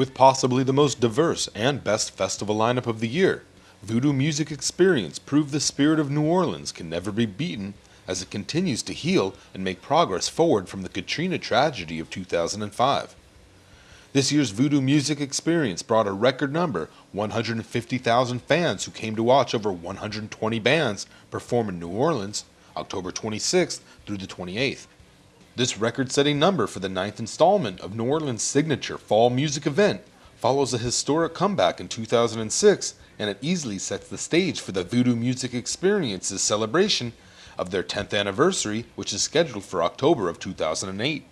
With possibly the most diverse and best festival lineup of the year, Voodoo Music Experience proved the spirit of New Orleans can never be beaten as it continues to heal and make progress forward from the Katrina tragedy of 2005. This year's Voodoo Music Experience brought a record number, 150,000 fans who came to watch over 120 bands perform in New Orleans, October 26th through the 28th. This record-setting number for the 9th installment of New Orleans' signature fall music event follows a historic comeback in 2006, and it easily sets the stage for the Voodoo Music Experience's celebration of their 10th anniversary, which is scheduled for October of 2008.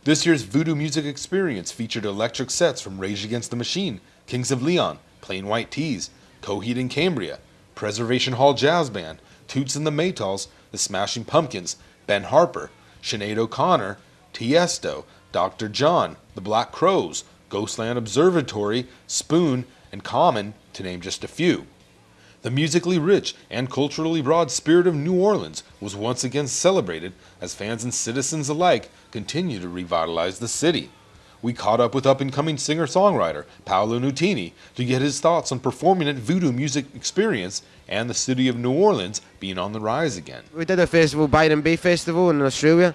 This year's Voodoo Music Experience featured electric sets from Rage Against the Machine, Kings of Leon, Plain White T's, Coheed and Cambria, Preservation Hall Jazz Band, Toots and the Maytals, The Smashing Pumpkins, Ben Harper, Sinead O'Connor, Tiesto, Dr. John, The Black Crowes, Ghostland Observatory, Spoon, and Common, to name just a few. The musically rich and culturally broad spirit of New Orleans was once again celebrated as fans and citizens alike continue to revitalize the city. We caught up with up-and-coming singer-songwriter Paolo Nutini to get his thoughts on performing at Voodoo Music Experience and the city of New Orleans being on the rise again. We did a festival, Byron Bay Festival in Australia,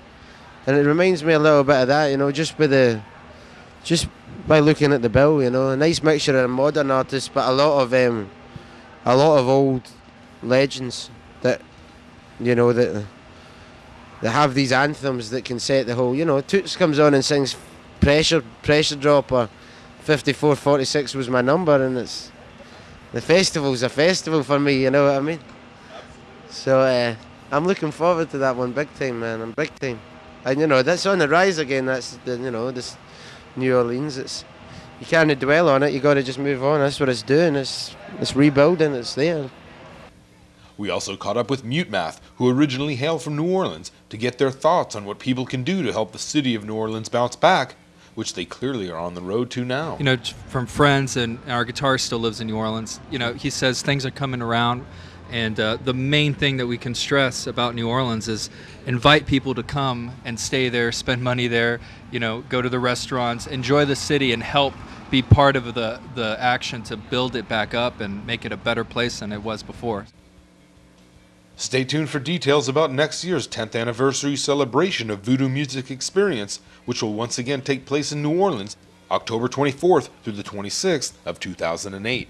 and it reminds me a little bit of that, just by looking at the bill, a nice mixture of modern artists, but a lot of old legends that that have these anthems that can set the whole. Toots comes on and sings Pressure Drop, or 5446 was my number, and the festival's a festival for me, you know what I mean? So I'm looking forward to that one big time, man. I'm big time. And that's on the rise again. That's this New Orleans. You can't dwell on it. You got to just move on. That's what it's doing. It's rebuilding. It's there. We also caught up with Mute Math, who originally hailed from New Orleans, to get their thoughts on what people can do to help the city of New Orleans bounce back, which they clearly are on the road to now. From friends, and our guitarist still lives in New Orleans. He says things are coming around, and the main thing that we can stress about New Orleans is invite people to come and stay there, spend money there, go to the restaurants, enjoy the city, and help be part of the action to build it back up and make it a better place than it was before. Stay tuned for details about next year's 10th anniversary celebration of Voodoo Music Experience, which will once again take place in New Orleans, October 24th through the 26th of 2008.